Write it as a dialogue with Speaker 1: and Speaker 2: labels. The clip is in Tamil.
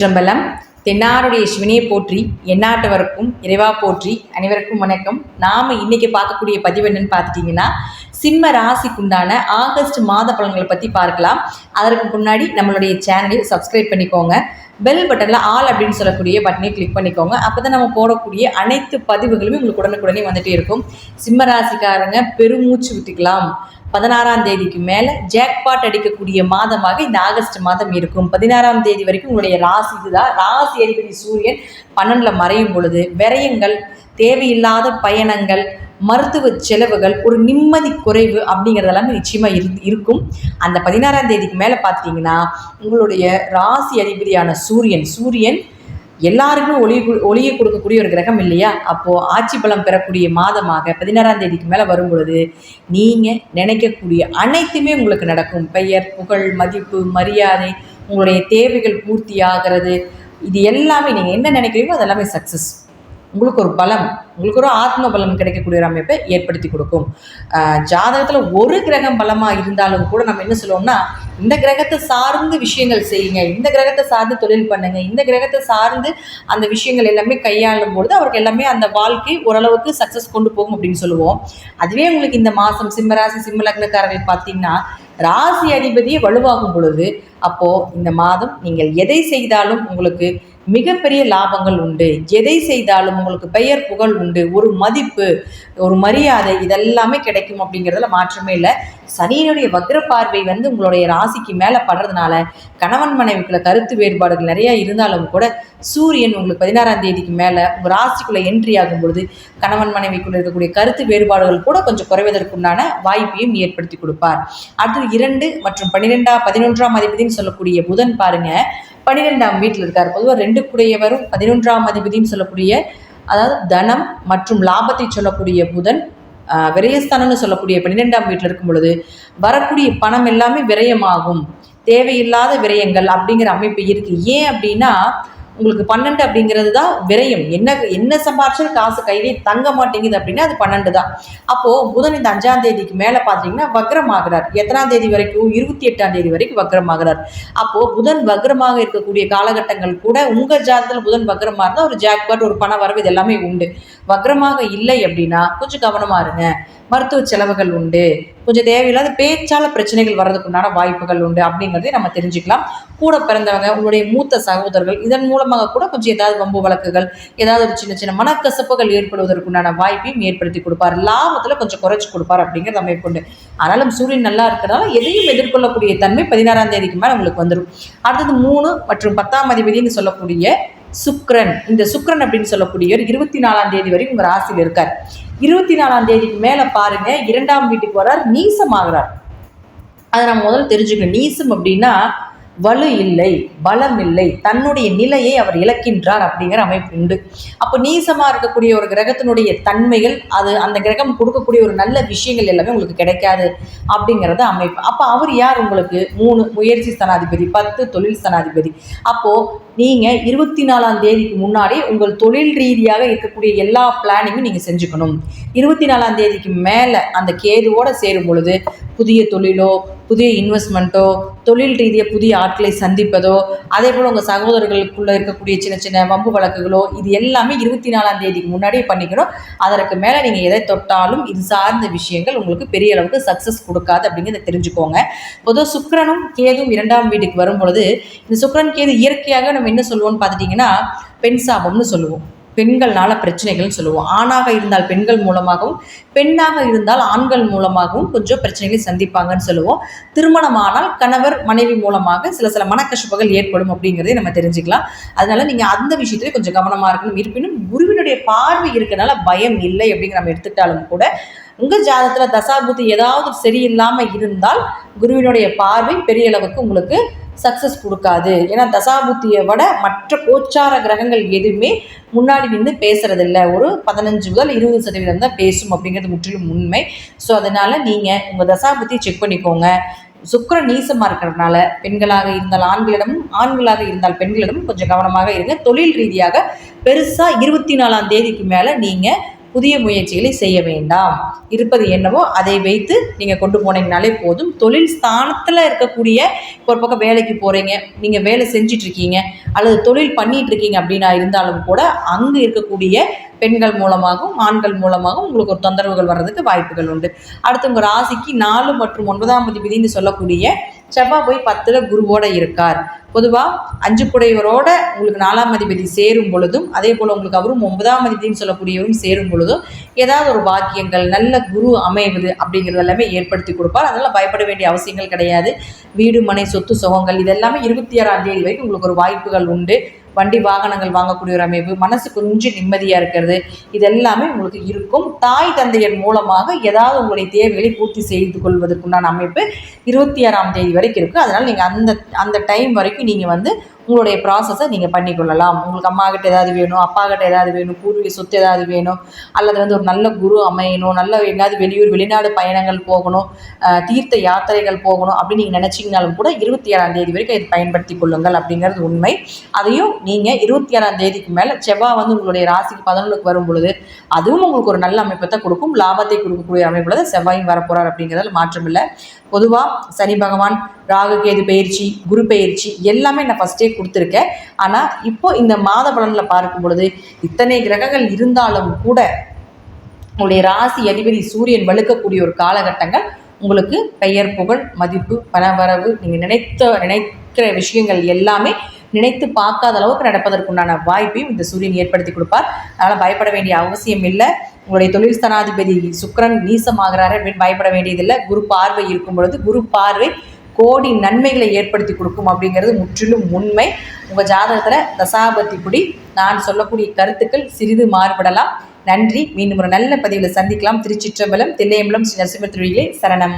Speaker 1: திருச்சிற்றம்பலம். தென்னாருடைய சிவனையை போற்றி எந்நாட்டவருக்கும் இறைவா போற்றி. அனைவருக்கும் வணக்கம். நாம் இன்னைக்கு பார்க்கக்கூடிய பதிவு என்னன்னு பார்த்துட்டிங்கன்னா, சிம்ம ராசிக்குண்டான ஆகஸ்ட் மாத பலன்களை பற்றி பார்க்கலாம். அதற்கு முன்னாடி நம்மளுடைய சேனலை சப்ஸ்கிரைப் பண்ணிக்கோங்க. பெல் பட்டனில் ஆல் அப்படின்னு சொல்லக்கூடிய பட்டனை கிளிக் பண்ணிக்கோங்க. அப்போ தான் நம்ம போடக்கூடிய அனைத்து பதிவுகளுமே உங்களுக்கு உடனுக்குடனே வந்துகிட்டே இருக்கும். சிம்ம ராசிக்காரங்க பெருமூச்சு விட்டுக்கலாம். 16ஆம் தேதிக்கு மேலே ஜாக்பாட் அடிக்கக்கூடிய மாதமாக இந்த ஆகஸ்ட் மாதம் இருக்கும். 16ஆம் தேதி வரைக்கும் உங்களுடைய ராசி இதுதான். ராசி அதிபதி சூரியன் 12ல் மறையும் பொழுது விரயங்கள், தேவையில்லாத பயணங்கள், மருத்துவ செலவுகள், ஒரு நிம்மதி குறைவு அப்படிங்கிறதெல்லாமே நிச்சயமாக இருக்கும். அந்த 16ஆம் தேதிக்கு மேலே பார்த்தீங்கன்னா உங்களுடைய ராசி அதிபதியான சூரியன் எல்லாருக்குமே ஒளியை கொடுக்கக்கூடிய ஒரு கிரகம் இல்லையா? அப்போது ஆட்சி பலம் பெறக்கூடிய மாதமாக 16ஆம் தேதிக்கு மேலே வரும் பொழுது நீங்கள் நினைக்கக்கூடிய அனைத்துமே உங்களுக்கு நடக்கும். பெயர், புகழ், மதிப்பு, மரியாதை, உங்களுடைய தேவைகள் பூர்த்தி ஆகிறது. இது எல்லாமே நீங்கள் என்ன நினைக்கிறீங்களோ அதெல்லாமே சக்ஸஸ். உங்களுக்கு ஒரு பலம், உங்களுக்கு ஒரு ஆத்ம பலம் கிடைக்கக்கூடிய ஒரு அமைப்பை ஏற்படுத்தி கொடுக்கும். ஜாதகத்தில் ஒரு கிரகம் பலமாக இருந்தாலும் கூட நம்ம என்ன சொல்லுவோம்னா, இந்த கிரகத்தை சார்ந்து விஷயங்கள் செய்யுங்க, இந்த கிரகத்தை சார்ந்து தொழில் பண்ணுங்க, இந்த கிரகத்தை சார்ந்து அந்த விஷயங்கள் எல்லாமே கையாளும் பொழுது அவருக்கு எல்லாமே அந்த வாழ்க்கை ஓரளவுக்கு சக்ஸஸ் கொண்டு போகும் அப்படின்னு சொல்லுவோம். அதுவே உங்களுக்கு இந்த மாதம் சிம்மராசி சிம்ம லக்னக்காரர்கள் பார்த்தீங்கன்னா ராசி அதிபதியை வலுவாகும் பொழுது அப்போது இந்த மாதம் நீங்கள் எதை செய்தாலும் உங்களுக்கு மிகப்பெரிய லாபங்கள் உண்டு. எதை செய்தாலும் உங்களுக்கு பெயர், புகழ் உண்டு, ஒரு மதிப்பு, ஒரு மரியாதை, இதெல்லாமே கிடைக்கும் அப்படிங்கிறதுல மாற்றமே இல்லை. சனியினுடைய வக்ர பார்வை உங்களுடைய ராசிக்கு மேலே படுறதுனால கணவன் மனைவிக்குள்ள கருத்து வேறுபாடுகள் நிறையா இருந்தாலும் கூட சூரியன் உங்களுக்கு 16ஆம் தேதிக்கு மேலே உங்கள் ராசிக்குள்ளே என்ட்ரி ஆகும் பொழுது கணவன் மனைவிக்குள்ள இருக்கக்கூடிய கருத்து வேறுபாடுகள் கூட கொஞ்சம் குறைவதற்குண்டான வாய்ப்பையும் ஏற்படுத்தி கொடுப்பார். அடுத்து 2 மற்றும் 11ஆம் அதிபதினு சொல்லக்கூடிய புதன் பாருங்க 12ஆம் வீட்டில் இருக்கார். பொதுவாக 2 கூடையவரும் 11ஆம் அதிபதினு சொல்லக்கூடிய, அதாவது தனம் மற்றும் லாபத்தை சொல்லக்கூடிய புதன் விரயஸ்தானம்னு சொல்லக்கூடிய 12ஆம் வீட்டில் இருக்கும் பொழுது வரக்கூடிய பணம் எல்லாமே விரயமாகும். தேவையில்லாத விரயங்கள் அப்படிங்கிற அமைப்பு இருக்குது. ஏன் அப்படின்னா உங்களுக்கு 12 அப்படிங்கிறது தான் விரயம். என்ன சம்பாரிச்சாலும் காசு கையிலே தங்க மாட்டேங்குது அப்படின்னா அது 12 தான். அப்போது புதன் இந்த 5ஆம் தேதிக்கு மேலே பார்த்தீங்கன்னா வக்ரமாகிறார். எத்தனாம் தேதி வரைக்கும்? 28ஆம் தேதி வரைக்கும் வக்ரமாகிறார். அப்போது புதன் வக்ரமாக இருக்கக்கூடிய காலகட்டங்கள் கூட உங்கள் ஜாதகத்தில் புதன் வக்ரமாக இருந்தால் ஒரு ஜாக்பாட், ஒரு பண வரவு, இது எல்லாமே உண்டு. வக்ரமாக இல்லை அப்படின்னா கொஞ்சம் கவனமாக இருங்க. மருத்துவ செலவுகள் உண்டு, கொஞ்சம் தேவையில்லாத பேச்சால பிரச்சனைகள் வர்றதுக்குண்டான வாய்ப்புகள் உண்டு அப்படிங்கிறதையும் நம்ம தெரிஞ்சுக்கலாம். கூட பிறந்தவங்க, உங்களுடைய மூத்த சகோதரர்கள், இதன் மூலமாக கூட கொஞ்சம் ஏதாவது வம்பு வழக்குகள், ஏதாவது ஒரு சின்ன சின்ன மனக்கசப்புகள் ஏற்படுவதற்குண்டான வாய்ப்பையும் ஏற்படுத்தி கொடுப்பார். லாபத்தில் கொஞ்சம் குறைச்சி கொடுப்பார் அப்படிங்கிறது அமைப்பு உண்டு. ஆனாலும் சூரியன் நல்லா இருக்கிறதால எதையும் எதிர்கொள்ளக்கூடிய தன்மை 16ஆம் தேதிக்கு மேலே உங்களுக்கு வந்துடும். அடுத்தது 3 மற்றும் 10ஆம் அதிபதினு சொல்லக்கூடிய சுக்கிரன். இந்த சுக்கிரன் அப்படின்னு சொல்லக்கூடியவர் 24ஆம் தேதி வரைக்கும் உங்கள் ராசியில் இருக்கார். 24ஆம் தேதிக்கு மேலே பாருங்க 2ஆம் வீட்டுக்கு வர்றார், நீசமாகிறார். அதை நம்ம முதல்ல தெரிஞ்சுக்கணும். நீசம் அப்படின்னா வலு இல்லை, பலம் இல்லை, தன்னுடைய நிலையை அவர் இழக்கின்றார் அப்படிங்கிற அமைப்பு உண்டு. அப்போ நீசமாக இருக்கக்கூடிய ஒரு கிரகத்தினுடைய தன்மைகள், அது அந்த கிரகம் கொடுக்கக்கூடிய ஒரு நல்ல விஷயங்கள் எல்லாமே உங்களுக்கு கிடைக்காது அப்படிங்கிறது அமைப்பு. அப்போ அவர் யார்? உங்களுக்கு 3 முயற்சி ஸ்தானாதிபதி, 10 தொழில் ஸ்தானாதிபதி. அப்போது நீங்கள் 24ஆம் தேதிக்கு முன்னாடி உங்கள் தொழில் ரீதியாக இருக்கக்கூடிய எல்லா பிளானிங்கும் நீங்கள் செஞ்சுக்கணும். 24ஆம் தேதிக்கு மேலே அந்த கேதுவோடு சேரும் பொழுது புதிய தொழிலோ, புதிய இன்வெஸ்ட்மெண்ட்டோ, தொழில் ரீதியாக புதிய ஆட்களை சந்திப்பதோ, அதே போல் உங்கள் சகோதரர்களுக்குள்ளே இருக்கக்கூடிய சின்ன சின்ன வம்பு வழக்குகளோ, இது எல்லாமே 24ஆம் தேதிக்கு முன்னாடியே பண்ணிக்கணும். அதற்கு மேலே நீங்கள் எதை தொட்டாலும் இது சார்ந்த விஷயங்கள் உங்களுக்கு பெரிய அளவுக்கு சக்ஸஸ் கொடுக்காது அப்படிங்கிறத தெரிஞ்சுக்கோங்க. பொதுவாக சுக்கிரனும் கேதும் 2ஆம் வீட்டுக்கு வரும் பொழுது இந்த சுக்கிரன் கேது இயற்கையாக நம்ம என்ன சொல்லுவோம்னு பார்த்துட்டிங்கன்னா பெண் சாபம்னு சொல்லுவோம். பெண்கள்னால பிரச்சனைகள்னு சொல்லுவோம். ஆணாக இருந்தால் பெண்கள் மூலமாகவும், பெண்ணாக இருந்தால் ஆண்கள் மூலமாகவும் கொஞ்சம் பிரச்சனைகளை சந்திப்பாங்கன்னு சொல்லுவோம். திருமணமானால் கணவர் மனைவி மூலமாக சில மனக்கசப்புகள் ஏற்படும் அப்படிங்கிறதே நம்ம தெரிஞ்சுக்கலாம். அதனால நீங்கள் அந்த விஷயத்துல கொஞ்சம் கவனமாக இருக்கணும். இருப்பினும் குருவினுடைய பார்வை இருக்கனால பயம் இல்லை அப்படிங்கிற நம்ம எடுத்துக்கிட்டாலும் கூட உங்கள் ஜாதகத்தில் தசாபுத்தி ஏதாவது சரியில்லாமல் இருந்தால் குருவினுடைய பார்வை பெரிய அளவுக்கு உங்களுக்கு சக்ஸஸ் கொடுக்காது. ஏன்னா தசாபுத்தியை விட மற்ற கோச்சார கிரகங்கள் எதுவுமே முன்னாடி நின்று பேசுறதில்லை. ஒரு 15 முதல் 20% தான் பேசும் அப்படிங்கிறது முற்றிலும் உண்மை. ஸோ அதனால் நீங்கள் உங்கள் தசாபுத்தியை செக் பண்ணிக்கோங்க. சுக்கிரன் நீசமாக இருக்கிறதுனால பெண்களாக இருந்தால் ஆண்களிடமும், ஆண்களாக இருந்தால் பெண்களிடமும் கொஞ்சம் கவனமாக இருங்க. தொழில் ரீதியாக பெருசாக 24ஆம் தேதிக்கு மேலே நீங்கள் புதிய முயற்சிகளை செய்ய வேண்டாம். இருப்பது என்னவோ அதை வைத்து நீங்கள் கொண்டு போனீங்கனாலே போதும். தொழில் ஸ்தானத்தில் இருக்கக்கூடிய, ஒரு பக்கம் வேலைக்கு போகிறீங்க, நீங்கள் வேலை செஞ்சிட்ருக்கீங்க அல்லது தொழில் பண்ணிகிட்ருக்கீங்க அப்படின்னா இருந்தாலும் கூட அங்கே இருக்கக்கூடிய பெண்கள் மூலமாகவும் ஆண்கள் மூலமாகவும் உங்களுக்கு ஒரு தொந்தரவுகள் வர்றதுக்கு வாய்ப்புகள் உண்டு. அடுத்து உங்கள் ராசிக்கு 4 மற்றும் 9ஆம் அதிபதினு சொல்லக்கூடிய செவ்வாய் போய் 10ல் குருவோடு இருக்கார். பொதுவாக 5 குடையவரோட உங்களுக்கு 4ஆம் அதிபதி சேரும் பொழுதும், அதே போல் உங்களுக்கு அவரும் 9ஆம் அதிபதினு சொல்லக்கூடியவரும் சேரும் பொழுதும் ஏதாவது ஒரு பாக்கியங்கள், நல்ல குரு அமைவது அப்படிங்கிறது எல்லாமே ஏற்படுத்தி கொடுப்பார். அதனால் பயப்பட வேண்டிய அவசியங்கள் கிடையாது. வீடு மனை சொத்து சுகங்கள் இதெல்லாமே 26ஆம் தேதி வரைக்கும் உங்களுக்கு ஒரு வாய்ப்புகள் உண்டு. வண்டி வாகனங்கள் வாங்கக்கூடிய ஒரு அமைப்பு, மனசு கொஞ்சம் நிம்மதியாக இருக்கிறது, இதெல்லாமே உங்களுக்கு இருக்கும். தாய் தந்தையர் மூலமாக ஏதாவது உங்களுடைய தேவைகளை பூர்த்தி செய்து கொள்வதற்குண்டான அமைப்பு 26ஆம் தேதி வரைக்கும் இருக்குது. அதனால் நீங்கள் அந்த டைம் வரைக்கும் நீங்கள் உங்களுடைய ப்ராசஸை நீங்கள் பண்ணிக்கொள்ளலாம். உங்களுக்கு அம்மா கிட்ட ஏதாவது வேணும், அப்பா கிட்ட ஏதாவது வேணும், பூர்வீக சொத்து ஏதாவது வேணும், அல்லது ஒரு நல்ல குரு அமையணும், நல்ல எங்கேயாவது வெளியூர் வெளிநாடு பயணங்கள் போகணும், தீர்த்த யாத்திரைகள் போகணும் அப்படின்னு நீங்கள் நினச்சிங்கனாலும் கூட 27ஆம் தேதி வரைக்கும் இதை பயன்படுத்தி கொள்ளுங்கள் அப்படிங்கிறது உண்மை. அதையும் நீங்கள் 26ஆம் தேதிக்கு மேலே செவ்வாய் உங்களுடைய ராசிக்கு 11க்கு வரும் பொழுது அதுவும் உங்களுக்கு ஒரு நல்ல அமைப்பை தான் கொடுக்கும். லாபத்தை கொடுக்கக்கூடிய அமைப்புல தான் செவ்வாயும் வரப்போகிறார் அப்படிங்கிறதுல மாற்றமில்லை. பொதுவாக சனி பகவான், ராகு கேது பயிற்சி, குரு பயிற்சி எல்லாமே நான் ஃபஸ்ட்டே கொடுத்துருக்கேன். ஆனால் இப்போ இந்த மாத பலனில் பார்க்கும் பொழுது இத்தனை கிரகங்கள் இருந்தாலும் கூட உங்களுடைய ராசி அதிபதி சூரியன் வலுக்கக்கூடிய ஒரு காலகட்டங்கள் உங்களுக்கு பெயர், புகழ், மதிப்பு, பணவரவு, நீங்கள் நினைக்கிற விஷயங்கள் எல்லாமே நினைத்து பார்க்காத அளவுக்கு நடப்பதற்குண்டான வாய்ப்பையும் இந்த சூரியன் ஏற்படுத்தி கொடுப்பார். அதனால் பயப்பட வேண்டிய அவசியம் இல்லை. உங்களுடைய தொழில் ஸ்தானாதிபதி சுக்கிரன் நீசமாகிறாரு அப்படின்னு பயப்பட வேண்டியதில்லை. குரு பார்வை இருக்கும் பொழுது குரு பார்வை கோடி நன்மைகளை ஏற்படுத்தி கொடுக்கும் அப்படிங்கிறது முற்றிலும் உண்மை. உங்கள் ஜாதகத்தில் தசாபத்திப்படி நான் சொல்லக்கூடிய கருத்துக்கள் சிறிது மாறுபடலாம். நன்றி. மீண்டும் ஒரு நல்ல பதிவில் சந்திக்கலாம். திருச்சிற்றம்பலம், தில்லையம்பலம், ஸ்ரீ நரசிம்ம திருவிகளே சரணம்.